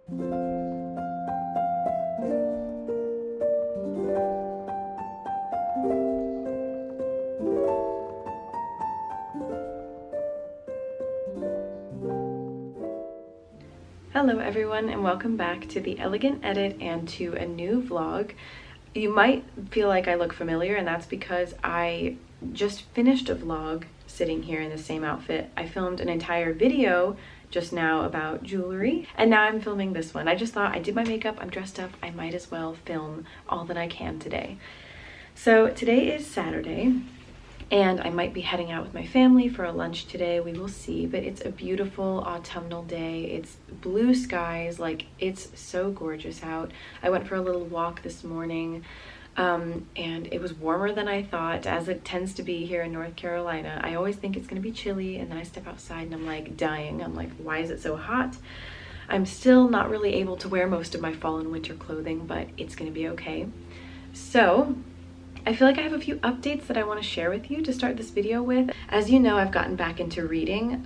Hello everyone, and welcome back to The Elegant Edit and to a new vlog. You might feel like I look familiar, and that's because I just finished a vlog sitting here in the same outfit. I filmed an entire video just now about jewelry, and now I'm filming this one. I just thought I did my makeup, I'm dressed up, I might as well film all that I can today. So today is Saturday, and I might be heading out with my family for a lunch today. We will see, but it's a beautiful autumnal day. It's blue skies, like it's so gorgeous out. I went for a little walk this morning, and it was warmer than I thought, as it tends to be here in North Carolina. I always think it's gonna be chilly, and then I step outside and I'm like dying. I'm like, why is it so hot? I'm still not really able to wear most of my fall and winter clothing, but it's gonna be okay. So I feel like I have a few updates that I want to share with you to start this video with. As you know, I've gotten back into reading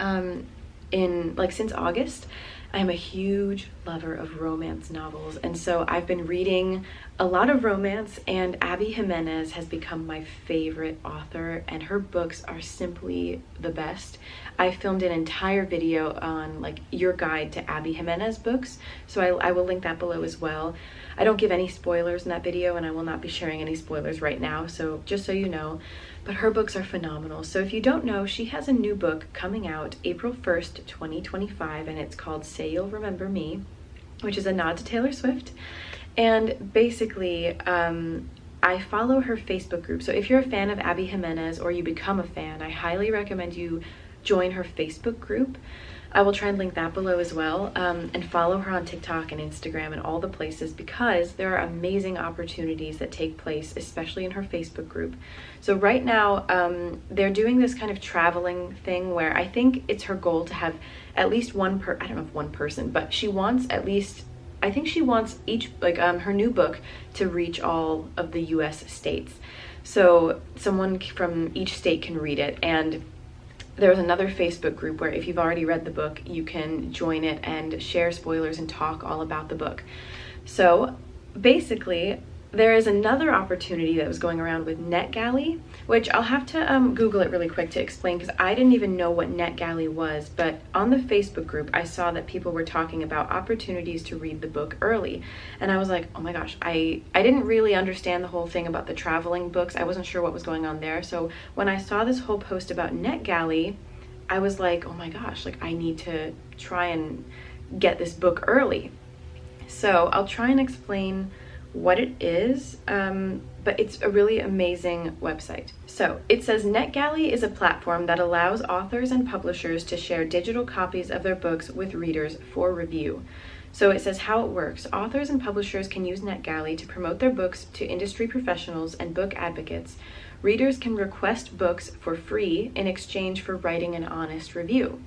since August. I'm a huge lover of romance novels, and so I've been reading a lot of romance, and Abby Jimenez has become my favorite author, and her books are simply the best. I filmed an entire video on like your guide to Abby Jimenez books, so I will link that below as well. I don't give any spoilers in that video, and I will not be sharing any spoilers right now, so just so you know. But her books are phenomenal. So if you don't know, she has a new book coming out April 1st, 2025, and it's called Say You'll Remember Me, which is a nod to Taylor Swift. And basically, I follow her Facebook group. So if you're a fan of Abby Jimenez, or you become a fan, I highly recommend you join her Facebook group. I will try and link that below as well, and follow her on TikTok and Instagram and all the places, because there are amazing opportunities that take place, especially in her Facebook group. So right now, they're doing this kind of traveling thing where I think it's her goal to have at least I don't know if one person, but she wants at least, I think she wants each, her new book to reach all of the US states. So someone from each state can read it, and there's another Facebook group where if you've already read the book, you can join it and share spoilers and talk all about the book. So basically, there is another opportunity that was going around with NetGalley, which I'll have to Google it really quick to explain, because I didn't even know what NetGalley was, but on the Facebook group, I saw that people were talking about opportunities to read the book early. And I was like, oh my gosh, I didn't really understand the whole thing about the traveling books. I wasn't sure what was going on there. So when I saw this whole post about NetGalley, I was like, oh my gosh, like I need to try and get this book early. So I'll try and explain what it is, but it's a really amazing website. So it says NetGalley is a platform that allows authors and publishers to share digital copies of their books with readers for review. So it says how it works. Authors and publishers can use NetGalley to promote their books to industry professionals and book advocates. Readers can request books for free in exchange for writing an honest review.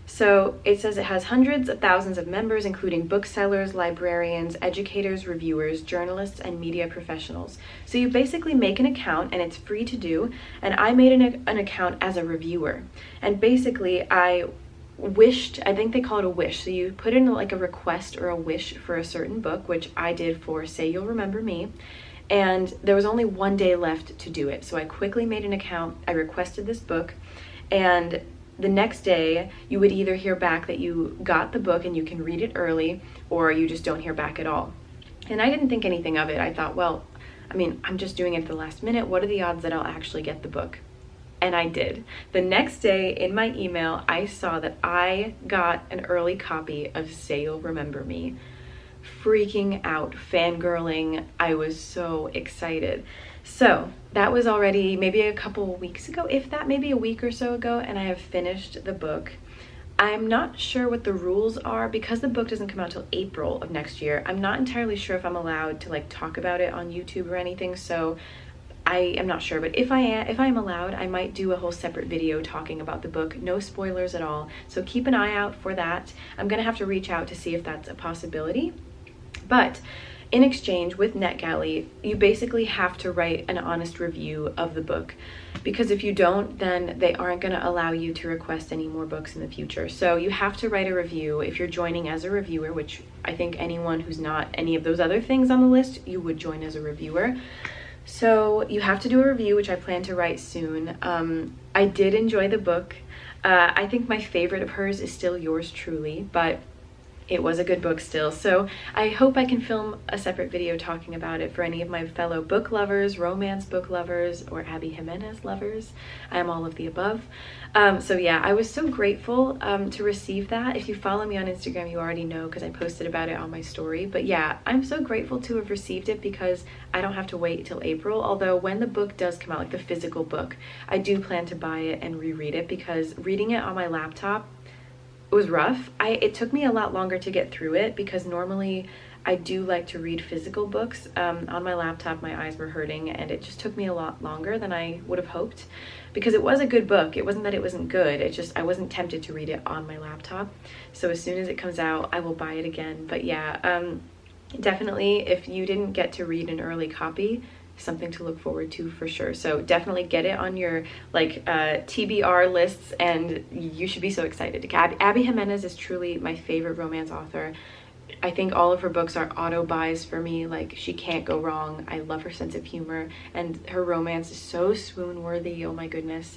So it says it has hundreds of thousands of members, including booksellers, librarians, educators, reviewers, journalists, and media professionals. So you basically make an account, and it's free to do. And I made an account as a reviewer. And basically I think they call it a wish. So you put in like a request or a wish for a certain book, which I did for Say You'll Remember Me. And there was only one day left to do it. So I quickly made an account, I requested this book, and the next day, you would either hear back that you got the book and you can read it early, or you just don't hear back at all. And I didn't think anything of it. I thought, well, I mean, I'm just doing it at the last minute. What are the odds that I'll actually get the book? And I did. The next day in my email, I saw that I got an early copy of Say You'll Remember Me. Freaking out, fangirling. I was so excited. So that was already maybe a couple weeks ago, if that, maybe a week or so ago, and I have finished the book. I'm not sure what the rules are, because the book doesn't come out till April of next year. I'm not entirely sure if I'm allowed to like talk about it on YouTube or anything, so I am not sure. But if I am allowed, I might do a whole separate video talking about the book. No spoilers at all, so keep an eye out for that. I'm gonna have to reach out to see if that's a possibility. But in exchange with NetGalley, you basically have to write an honest review of the book, because if you don't, then they aren't going to allow you to request any more books in the future. So you have to write a review if you're joining as a reviewer, which I think anyone who's not any of those other things on the list, you would join as a reviewer. So you have to do a review, which I plan to write soon. I did enjoy the book. I think my favorite of hers is still Yours Truly, but it was a good book still. So I hope I can film a separate video talking about it for any of my fellow book lovers, romance book lovers, or Abby Jimenez lovers. I am all of the above. So yeah, I was so grateful to receive that. If you follow me on Instagram, you already know because I posted about it on my story. But yeah, I'm so grateful to have received it because I don't have to wait till April. Although when the book does come out, like the physical book, I do plan to buy it and reread it, because reading it on my laptop, it was rough. It took me a lot longer to get through it, because normally I do like to read physical books. On my laptop, my eyes were hurting, and it just took me a lot longer than I would have hoped, because it was a good book. It wasn't that it wasn't good, it just I wasn't tempted to read it on my laptop. So as soon as it comes out, I will buy it again. But yeah, definitely if you didn't get to read an early copy, something to look forward to for sure. So definitely get it on your like TBR lists, and you should be so excited. Abby Jimenez is truly my favorite romance author. I think all of her books are auto buys for me. Like, she can't go wrong. I love her sense of humor, and her romance is so swoon worthy. Oh my goodness.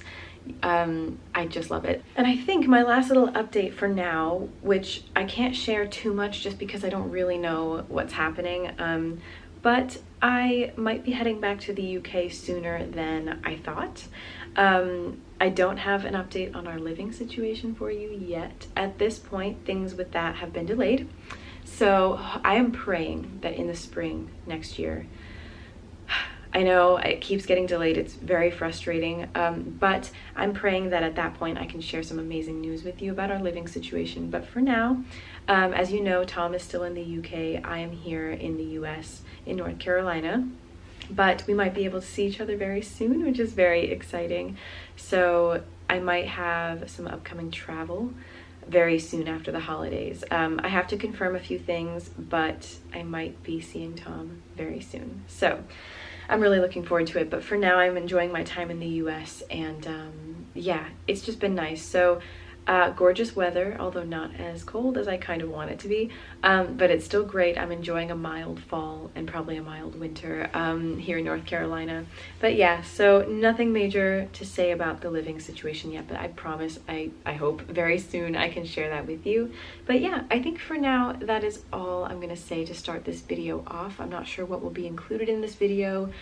I just love it. And I think my last little update for now, which I can't share too much just because I don't really know what's happening, but I might be heading back to the UK sooner than I thought. I don't have an update on our living situation for you yet. At this point, things with that have been delayed. So I am praying that in the spring next year, I know it keeps getting delayed, it's very frustrating, but I'm praying that at that point I can share some amazing news with you about our living situation. But for now, as you know, Tom is still in the UK. I am here in the US, in North Carolina, but we might be able to see each other very soon, which is very exciting. So I might have some upcoming travel very soon after the holidays. I have to confirm a few things, but I might be seeing Tom very soon. So I'm really looking forward to it. But for now, I'm enjoying my time in the US, and yeah, it's just been nice. So gorgeous weather, although not as cold as I kind of want it to be, but it's still great. I'm enjoying a mild fall and probably a mild winter here in North Carolina. But yeah, so nothing major to say about the living situation yet, but I promise, I hope very soon I can share that with you. But yeah, I think for now that is all I'm gonna say to start this video off. I'm not sure what will be included in this video.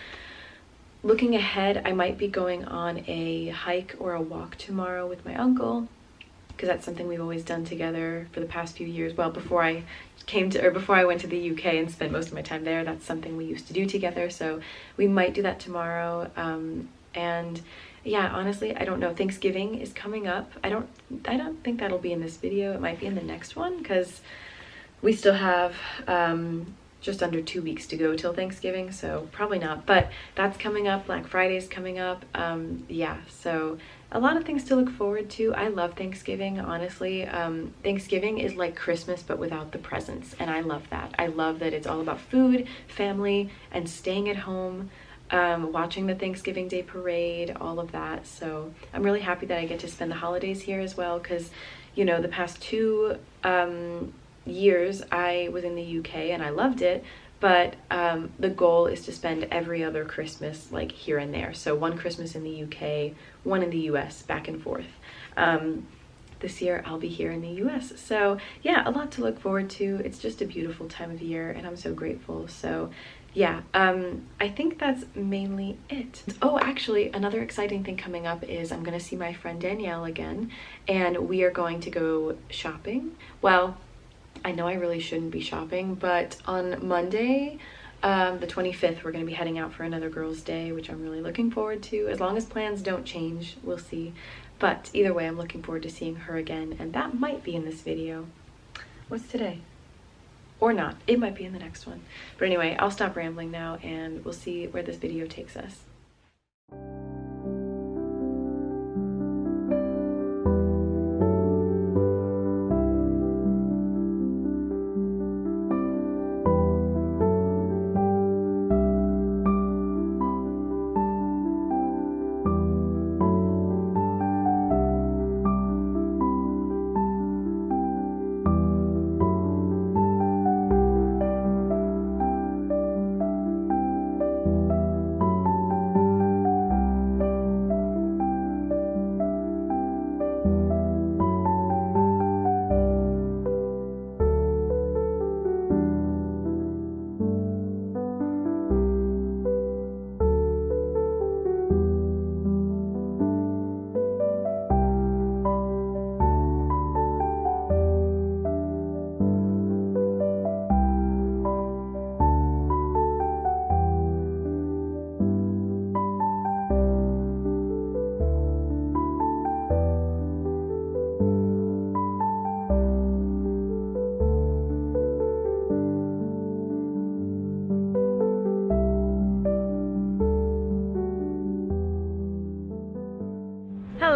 Looking ahead, I might be going on a hike or a walk tomorrow with my uncle, because that's something we've always done together for the past few years. Well, before I went to the UK and spent most of my time there, that's something we used to do together. So we might do that tomorrow. And yeah, honestly, I don't know. Thanksgiving is coming up. I don't think that'll be in this video. It might be in the next one, because we still have just under 2 weeks to go till Thanksgiving, so probably not. But that's coming up. Black Friday's coming up. Yeah, so a lot of things to look forward to. I love Thanksgiving, honestly. Thanksgiving is like Christmas, but without the presents, and I love that. I love that it's all about food, family, and staying at home, watching the Thanksgiving Day parade, all of that. So I'm really happy that I get to spend the holidays here as well, because, you know, the past 2 years I was in the UK and I loved it, but the goal is to spend every other Christmas like here and there. So one Christmas in the UK, one in the US, back and forth. This year I'll be here in the US. So yeah, a lot to look forward to. It's just a beautiful time of year and I'm so grateful. So yeah, I think that's mainly it. Oh, actually, another exciting thing coming up is I'm gonna see my friend Danielle again, and we are going to go shopping. Well, I know I really shouldn't be shopping, but on Monday, the 25th, we're going to be heading out for another girls' day, which I'm really looking forward to. As long as plans don't change, we'll see. But either way, I'm looking forward to seeing her again, and that might be in this video. What's today? Or not. It might be in the next one. But anyway, I'll stop rambling now, and we'll see where this video takes us.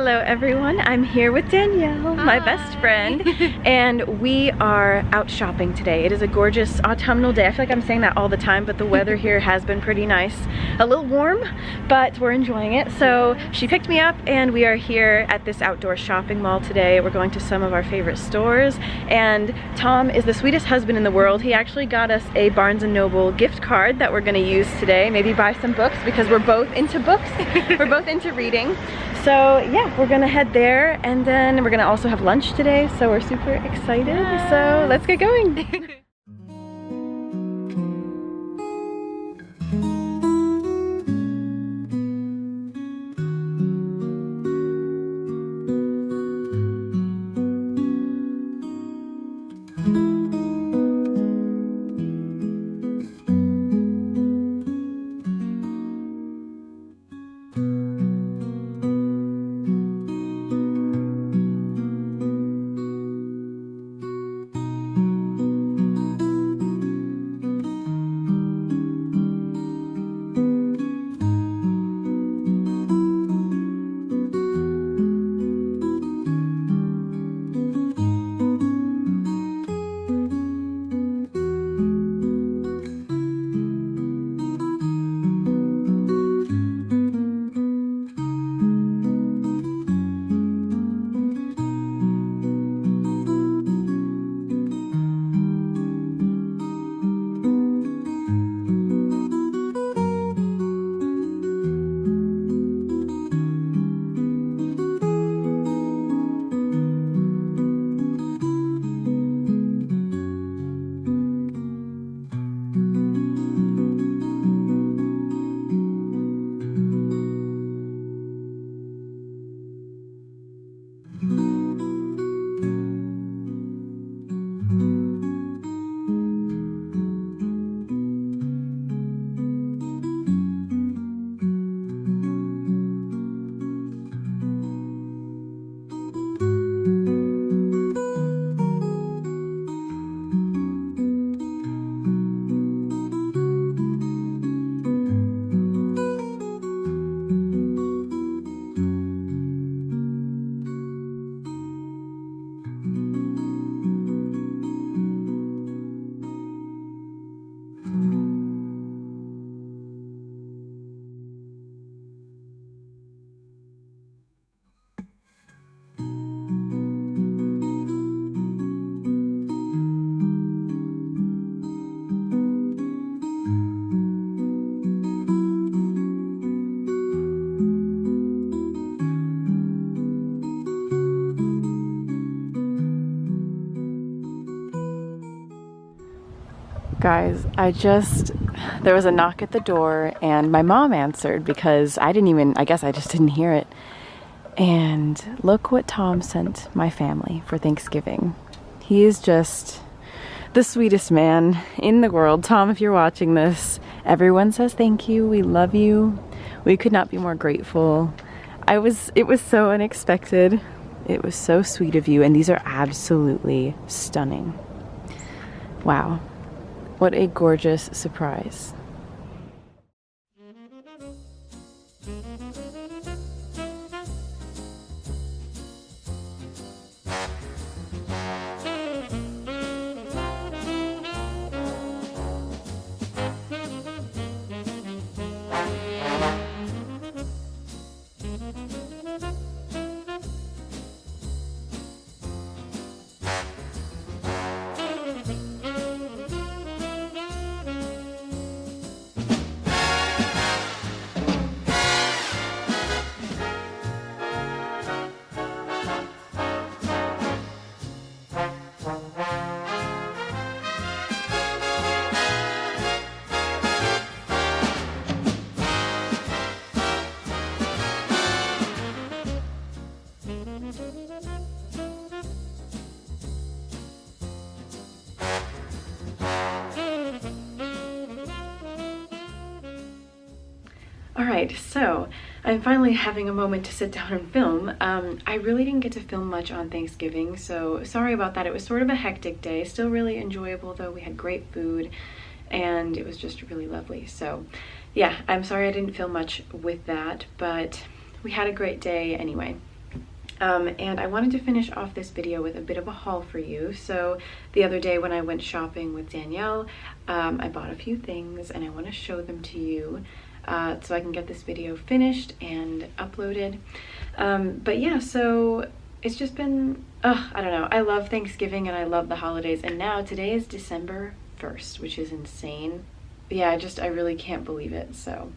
Hello everyone, I'm here with Danielle, my best friend, and we are out shopping today. It is a gorgeous autumnal day. I feel like I'm saying that all the time, but the weather here has been pretty nice. A little warm, but we're enjoying it. So she picked me up and we are here at this outdoor shopping mall today. We're going to some of our favorite stores, and Tom is the sweetest husband in the world. He actually got us a Barnes & Noble gift card that we're gonna use today, maybe buy some books because we're both into books. We're both into reading. So yeah, we're gonna head there, and then we're gonna also have lunch today, so we're super excited. Yes. So let's get going. Guys, there was a knock at the door and my mom answered because I guess I just didn't hear it. And look what Tom sent my family for Thanksgiving. He is just the sweetest man in the world. Tom, if you're watching this, everyone says thank you. We love you. We could not be more grateful. It was so unexpected. It was so sweet of you, and these are absolutely stunning. Wow. What a gorgeous surprise. Alright, so I'm finally having a moment to sit down and film. I really didn't get to film much on Thanksgiving, so sorry about that. It was sort of a hectic day, still really enjoyable though. We had great food and it was just really lovely. So yeah, I'm sorry I didn't film much with that, but we had a great day anyway. And I wanted to finish off this video with a bit of a haul for you. So the other day when I went shopping with Danielle, I bought a few things and I want to show them to you so I can get this video finished and uploaded. But yeah, so it's just been, I don't know. I love Thanksgiving and I love the holidays. And now today is December 1st, which is insane. Yeah, I really can't believe it. So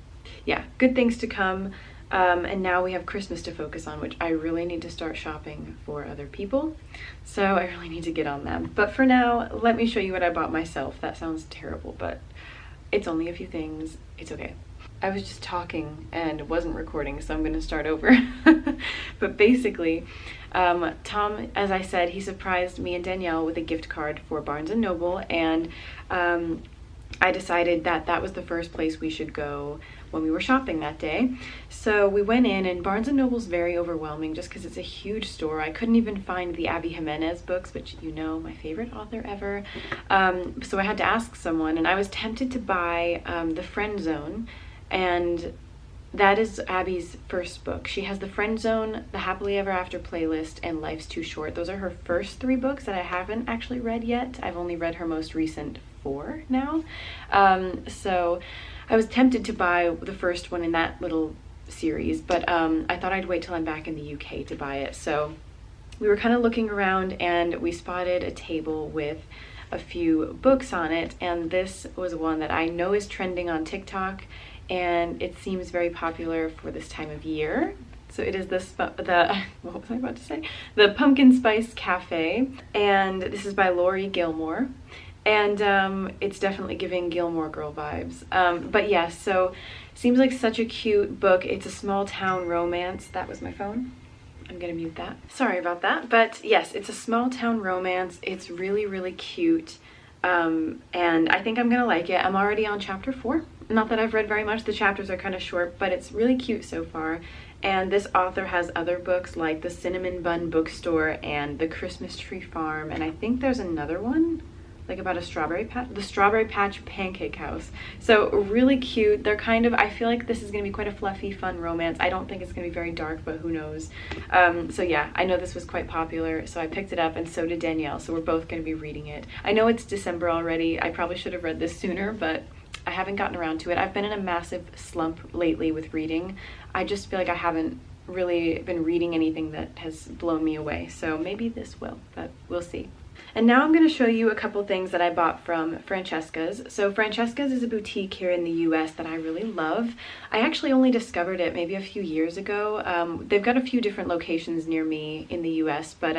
yeah, good things to come. And now we have Christmas to focus on, which I really need to start shopping for other people. So I really need to get on them. But for now, let me show you what I bought myself. That sounds terrible, but it's only a few things. It's okay. I was just talking and wasn't recording, so I'm going to start over. But basically, Tom, as I said, he surprised me and Danielle with a gift card for Barnes & Noble, and I decided that that was the first place we should go when we were shopping that day. So we went in, and Barnes & Noble's very overwhelming just because it's a huge store. I couldn't even find the Abby Jimenez books, which you know, my favorite author ever. So I had to ask someone, and I was tempted to buy The Friend Zone, and that is Abby's first book. She has The Friend Zone, The Happily Ever After Playlist, and Life's Too Short. Those are her first 3 books that I haven't actually read yet. I've only read her most recent 4 now. So I was tempted to buy the first one in that little series, but I thought I'd wait till I'm back in the UK to buy it. So we were kind of looking around and we spotted a table with a few books on it, and this was one that I know is trending on TikTok, and it seems very popular for this time of year. So it is what was I about to say? The Pumpkin Spice Cafe, and this is by Laurie Gilmore. And it's definitely giving Gilmore Girl vibes. But yeah, so seems like such a cute book. It's a small town romance. That was my phone. I'm gonna mute that. Sorry about that. But yes, it's a small town romance. It's really, really cute. And I think I'm gonna like it. I'm already on chapter 4. Not that I've read very much. The chapters are kind of short, but it's really cute so far. And this author has other books like The Cinnamon Bun Bookstore and The Christmas Tree Farm. And I think there's another one like about the Strawberry Patch Pancake House. So really cute. They're kind of, I feel like this is gonna be quite a fluffy, fun romance. I don't think it's gonna be very dark, but who knows. So yeah, I know this was quite popular, so I picked it up, and so did Danielle, so we're both gonna be reading it. I know it's December already. I probably should have read this sooner, but I haven't gotten around to it. I've been in a massive slump lately with reading. I just feel like I haven't really been reading anything that has blown me away, so maybe this will, but we'll see. And now I'm going to show you a couple things that I bought from Francesca's. So Francesca's is a boutique here in the US that I really love. I actually only discovered it maybe a few years ago. They've got a few different locations near me in the US, but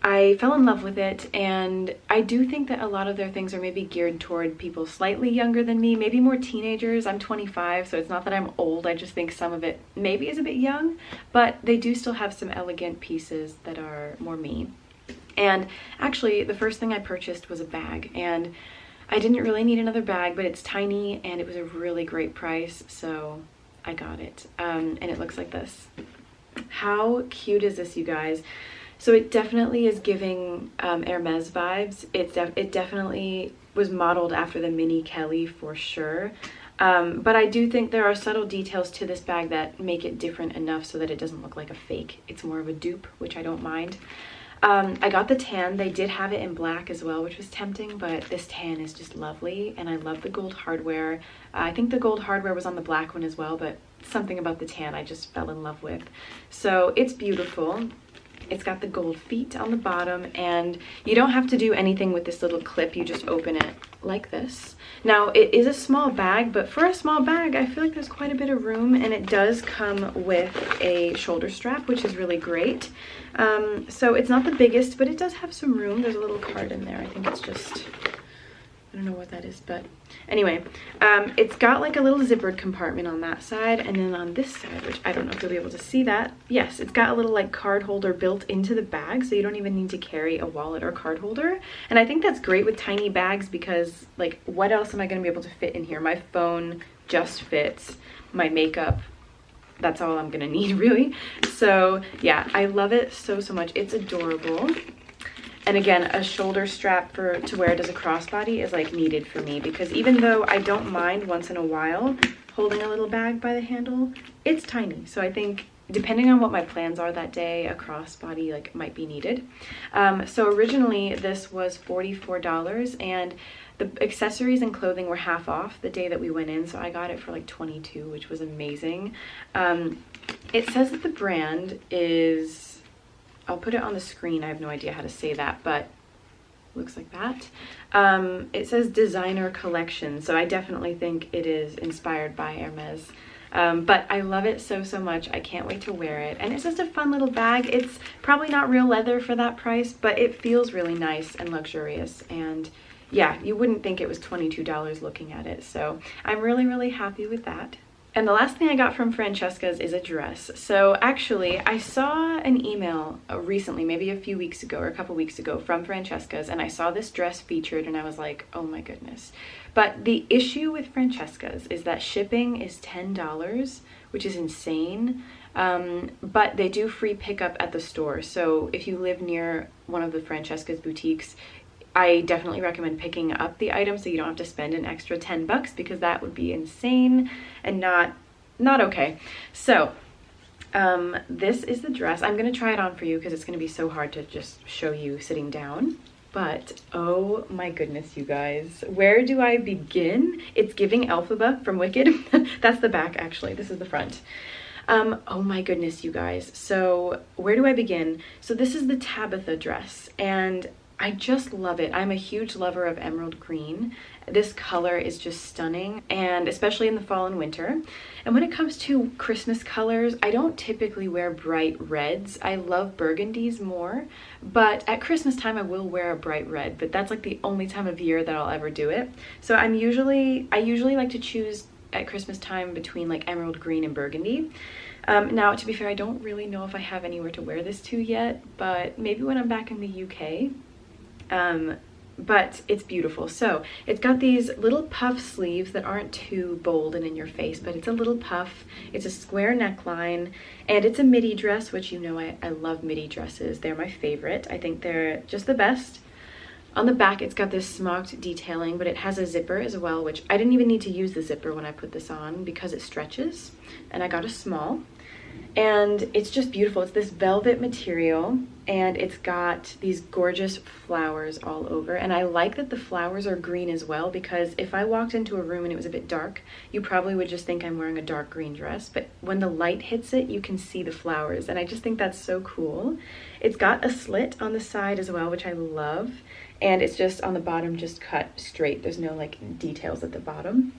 I fell in love with it, and I do think that a lot of their things are maybe geared toward people slightly younger than me, maybe more teenagers. I'm 25, so it's not that I'm old. I just think some of it maybe is a bit young, but they do still have some elegant pieces that are more me. And actually, the first thing I purchased was a bag, and I didn't really need another bag, but it's tiny and it was a really great price, so I got it. And it looks like this. How cute is this, you guys? So it definitely is giving Hermes vibes. It definitely was modeled after the Mini Kelly for sure. But I do think there are subtle details to this bag that make it different enough so that it doesn't look like a fake. It's more of a dupe, which I don't mind. I got the tan. They did have it in black as well, which was tempting, but this tan is just lovely, and I love the gold hardware. I think the gold hardware was on the black one as well, but something about the tan I just fell in love with. So it's beautiful. It's got the gold feet on the bottom, and you don't have to do anything with this little clip. You just open it like this. Now, it is a small bag, but for a small bag, I feel like there's quite a bit of room, and it does come with a shoulder strap, which is really great. So it's not the biggest, but it does have some room. There's a little card in there. I think it's just, I don't know what that is, but anyway, it's got like a little zippered compartment on that side, and then on this side, which I don't know if you'll be able to see that, yes, it's got a little like card holder built into the bag, so you don't even need to carry a wallet or card holder. And I think that's great with tiny bags, because like, what else am I going to be able to fit in here? My phone just fits, my makeup, that's all I'm gonna need really. So yeah, I love it so much. It's adorable. And again, a shoulder strap to wear it as a crossbody is like needed for me, because even though I don't mind once in a while holding a little bag by the handle, it's tiny. So I think depending on what my plans are that day, a crossbody like might be needed. So originally this was $44, and the accessories and clothing were half off the day that we went in, so I got it for like $22, which was amazing. It says that the brand is, I'll put it on the screen, I have no idea how to say that, but looks like that. It says designer collection, so I definitely think it is inspired by Hermes. But I love it so much. I can't wait to wear it, and it's just a fun little bag. It's probably not real leather for that price, but it feels really nice and luxurious, and yeah, you wouldn't think it was $22 looking at it, so I'm really happy with that. And the last thing I got from Francesca's is a dress. So actually, I saw an email recently, maybe a few weeks ago or a couple weeks ago, from Francesca's, and I saw this dress featured and I was like, oh my goodness. But the issue with Francesca's is that shipping is $10, which is insane. But they do free pickup at the store. So if you live near one of the Francesca's boutiques, I definitely recommend picking up the item so you don't have to spend an extra $10, because that would be insane and not okay. So this is the dress. I'm going to try it on for you because it's going to be so hard to just show you sitting down. But oh my goodness, you guys, where do I begin? It's giving Elphaba from Wicked. That's the back, actually. This is the front. Oh my goodness, you guys. So where do I begin? So this is the Tabitha dress, and I just love it. I'm a huge lover of emerald green. This color is just stunning, and especially in the fall and winter. And when it comes to Christmas colors, I don't typically wear bright reds. I love burgundies more, but at Christmas time I will wear a bright red, but that's like the only time of year that I'll ever do it. So I usually like to choose at Christmas time between like emerald green and burgundy. Now, to be fair, I don't really know if I have anywhere to wear this to yet, but maybe when I'm back in the UK. But it's beautiful. So it's got these little puff sleeves that aren't too bold and in your face, but it's a little puff. It's a square neckline, and it's a midi dress, which you know I love midi dresses. They're my favorite. I think they're just the best. On the back, it's got this smocked detailing, but it has a zipper as well, which I didn't even need to use the zipper when I put this on because it stretches, and I got a small. And it's just beautiful. It's this velvet material, and it's got these gorgeous flowers all over. And I like that the flowers are green as well, because if I walked into a room and it was a bit dark, you probably would just think I'm wearing a dark green dress. But when the light hits it, you can see the flowers, and I just think that's so cool. It's got a slit on the side as well, which I love. And it's just on the bottom, just cut straight. There's no like details at the bottom.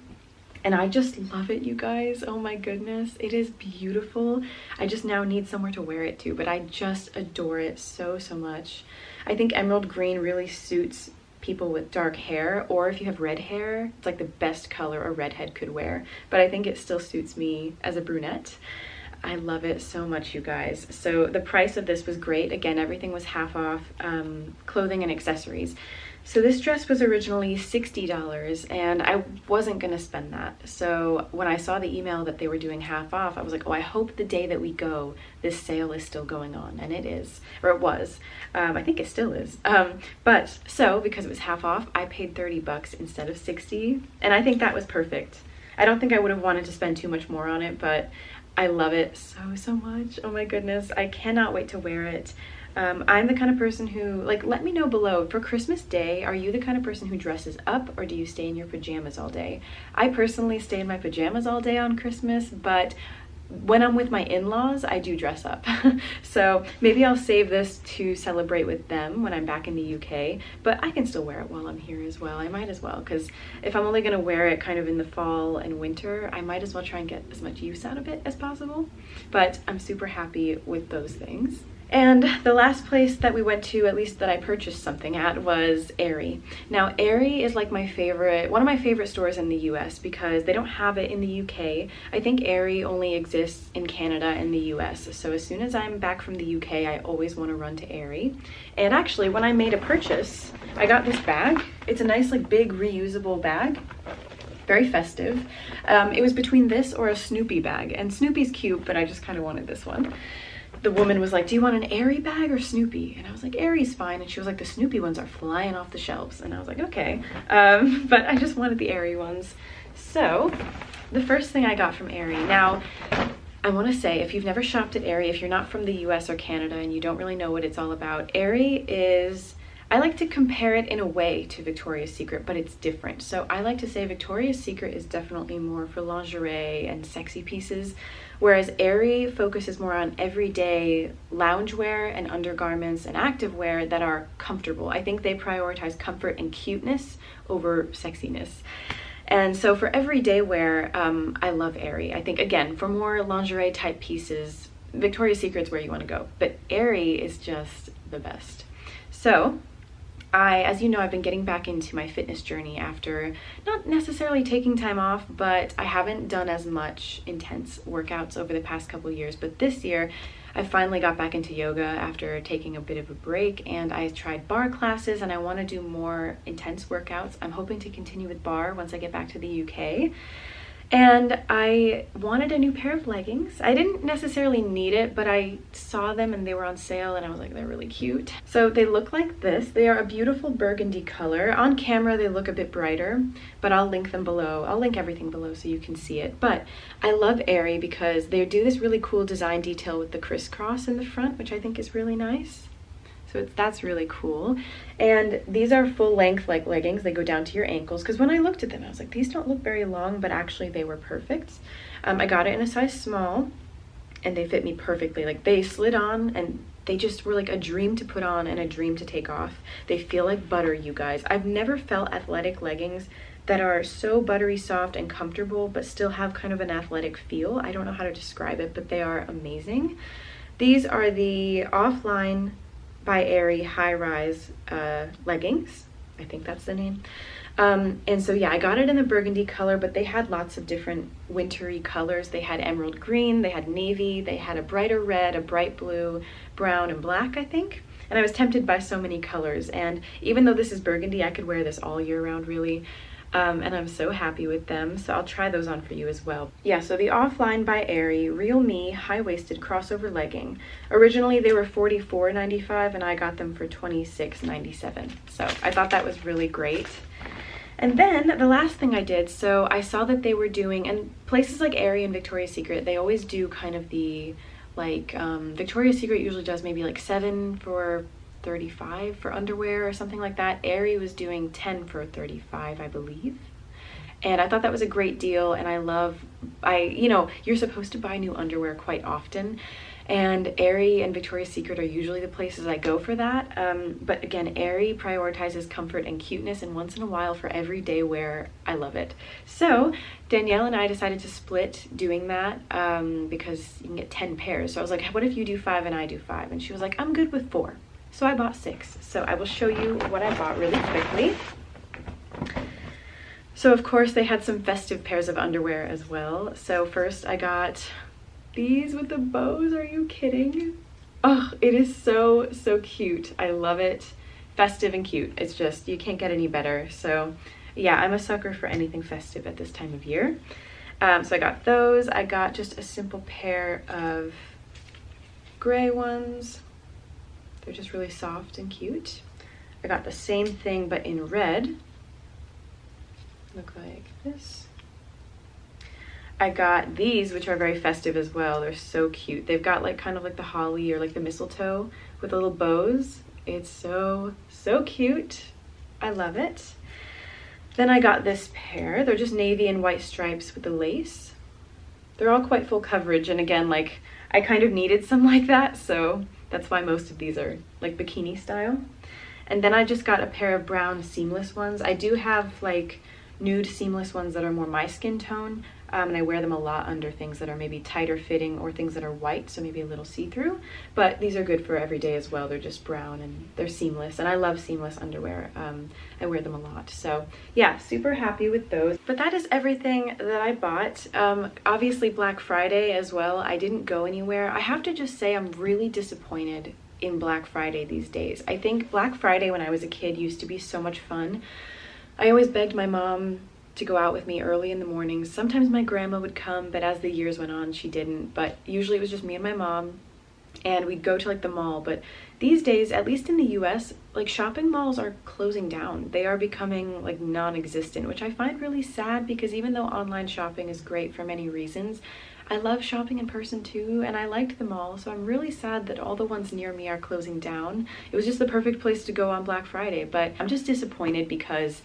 And I just love it, you guys. Oh my goodness, it is beautiful. I just now need somewhere to wear it to, but I just adore it so much. I think emerald green really suits people with dark hair, or if you have red hair, it's like the best color a redhead could wear. But I think it still suits me as a brunette. I love it so much, you guys. So the price of this was great. Again, everything was half off, clothing and accessories. So this dress was originally $60, and I wasn't gonna spend that. So when I saw the email that they were doing half off, I was like, oh, I hope the day that we go, this sale is still going on. And it is, or it was. I think it still is. But so because it was half off, I paid $30 instead of $60, and I think that was perfect. I don't think I would have wanted to spend too much more on it, but I love it so much. Oh my goodness, I cannot wait to wear it. I'm the kind of person who, like, let me know below, for Christmas Day, are you the kind of person who dresses up, or do you stay in your pajamas all day? I personally stay in my pajamas all day on Christmas, but when I'm with my in-laws, I do dress up. So maybe I'll save this to celebrate with them when I'm back in the UK, but I can still wear it while I'm here as well. I might as well, because if I'm only gonna wear it kind of in the fall and winter, I might as well try and get as much use out of it as possible. But I'm super happy with those things. And the last place that we went to, at least that I purchased something at, was Aerie. Now, Aerie is like one of my favorite stores in the US, because they don't have it in the UK. I think Aerie only exists in Canada and the US. So as soon as I'm back from the UK, I always want to run to Aerie. And actually, when I made a purchase, I got this bag. It's a nice, like, big reusable bag. Very festive. It was between this or a Snoopy bag. And Snoopy's cute, but I just kind of wanted this one. The woman was like, do you want an Aerie bag or Snoopy? And I was like, Aerie's fine. And she was like, the Snoopy ones are flying off the shelves. And I was like, okay. But I just wanted the Aerie ones. So the first thing I got from Aerie. Now, I want to say, if you've never shopped at Aerie, if you're not from the US or Canada and you don't really know what it's all about, Aerie is, I like to compare it in a way to Victoria's Secret, but it's different. So I like to say Victoria's Secret is definitely more for lingerie and sexy pieces, whereas Aerie focuses more on everyday loungewear and undergarments and activewear that are comfortable. I think they prioritize comfort and cuteness over sexiness. And so for everyday wear, I love Aerie. I think, again, for more lingerie type pieces, Victoria's Secret's where you want to go, but Aerie is just the best. So as you know, I've been getting back into my fitness journey after not necessarily taking time off, but I haven't done as much intense workouts over the past couple years. But this year, I finally got back into yoga after taking a bit of a break, and I tried barre classes, and I want to do more intense workouts. I'm hoping to continue with barre once I get back to the UK. And I wanted a new pair of leggings. I didn't necessarily need it, but I saw them and they were on sale and I was like, they're really cute. So they look like this. They are a beautiful burgundy color. On camera, they look a bit brighter, but I'll link them below. I'll link everything below so you can see it. But I love Aerie because they do this really cool design detail with the crisscross in the front, which I think is really nice. So that's really cool. And these are full length like leggings. They go down to your ankles, because when I looked at them, I was like, these don't look very long, but actually they were perfect. I got it in a size small and they fit me perfectly. Like, they slid on and they just were like a dream to put on and a dream to take off. They feel like butter, you guys. I've never felt athletic leggings that are so buttery soft and comfortable, but still have kind of an athletic feel. I don't know how to describe it, but they are amazing. These are the Offline by Aerie high-rise leggings. I think that's the name. And so yeah, I got it in the burgundy color, but they had lots of different wintry colors. They had emerald green, they had navy, they had a brighter red, a bright blue, brown, and black, I think. And I was tempted by so many colors. And even though this is burgundy, I could wear this all year round, really. And I'm so happy with them, so I'll try those on for you as well. Yeah, so the Offline by Aerie Real Me high-waisted crossover legging. Originally they were $44.95 and I got them for $26.97. So I thought that was really great. And then the last thing I did, so I saw that they were doing, and places like Aerie and Victoria's Secret, they always do kind of the, like, Victoria's Secret usually does maybe like 7 for $35 for underwear or something like that. Aerie was doing 10 for $35, I believe. And I thought that was a great deal. And you know, you're supposed to buy new underwear quite often. And Aerie and Victoria's Secret are usually the places I go for that. But again, Aerie prioritizes comfort and cuteness, and once in a while for everyday wear, I love it. So Danielle and I decided to split doing that because you can get 10 pairs. So I was like, what if you do 5 and I do 5? And she was like, I'm good with 4. So I bought 6. So I will show you what I bought really quickly. So of course they had some festive pairs of underwear as well. So first I got these with the bows. Are you kidding? Oh, it is so, so cute. I love it. Festive and cute. It's just, you can't get any better. So yeah, I'm a sucker for anything festive at this time of year. So I got those. I got just a simple pair of gray ones. They're just really soft and cute. I got the same thing but in red. Look like this. I got these, which are very festive as well. They're so cute. They've got like kind of like the holly or like the mistletoe with the little bows. It's so, so cute. I love it. Then I got this pair. They're just navy and white stripes with the lace. They're all quite full coverage, and again, like, I kind of needed some like that, so that's why most of these are like bikini style. And then I just got a pair of brown seamless ones. I do have like nude seamless ones that are more my skin tone, and I wear them a lot under things that are maybe tighter fitting or things that are white, so maybe a little see-through. But these are good for every day as well. They're just brown and they're seamless, and I love seamless underwear. I wear them a lot. So yeah, super happy with those. But that is everything that I bought. Obviously Black Friday as well. I didn't go anywhere. I have to just say I'm really disappointed in Black Friday these days. I think Black Friday when I was a kid used to be so much fun. I always begged my mom to go out with me early in the mornings. Sometimes my grandma would come, but as the years went on, she didn't. But usually it was just me and my mom, and we'd go to like the mall. But these days, at least in the US, like shopping malls are closing down. They are becoming like non-existent, which I find really sad because even though online shopping is great for many reasons, I love shopping in person too, and I liked them all, so I'm really sad that all the ones near me are closing down. It was just the perfect place to go on Black Friday, but I'm just disappointed because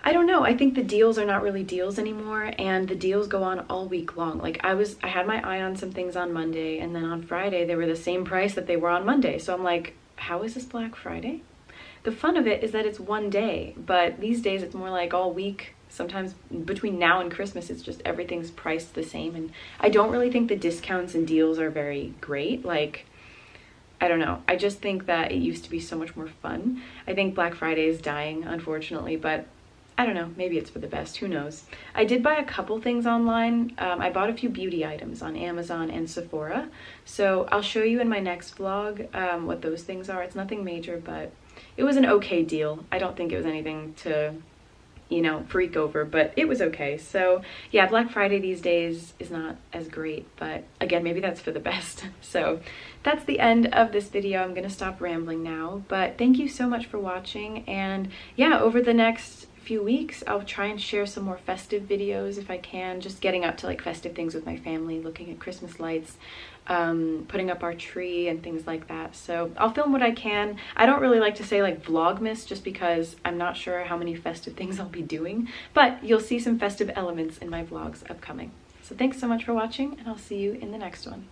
I don't know, I think the deals are not really deals anymore, and the deals go on all week long. Like I had my eye on some things on Monday, and then on Friday they were the same price that they were on Monday. So I'm like, how is this Black Friday? The fun of it is that it's one day, but these days it's more like all week. Sometimes between now and Christmas, it's just everything's priced the same, and I don't really think the discounts and deals are very great. Like, I don't know. I just think that it used to be so much more fun. I think Black Friday is dying, unfortunately, but I don't know, maybe it's for the best, who knows. I did buy a couple things online. I bought a few beauty items on Amazon and Sephora, so I'll show you in my next vlog what those things are. It's nothing major, but it was an okay deal. I don't think it was anything to, you know, freak over, but it was okay. So yeah, Black Friday these days is not as great, but again, maybe that's for the best. So that's the end of this video. I'm gonna stop rambling now, but thank you so much for watching. And yeah, over the next few weeks, I'll try and share some more festive videos if I can, just getting up to like festive things with my family, looking at Christmas lights, putting up our tree and things like that. So I'll film what I can. I don't really like to say like Vlogmas just because I'm not sure how many festive things I'll be doing, but you'll see some festive elements in my vlogs upcoming. So thanks so much for watching, and I'll see you in the next one.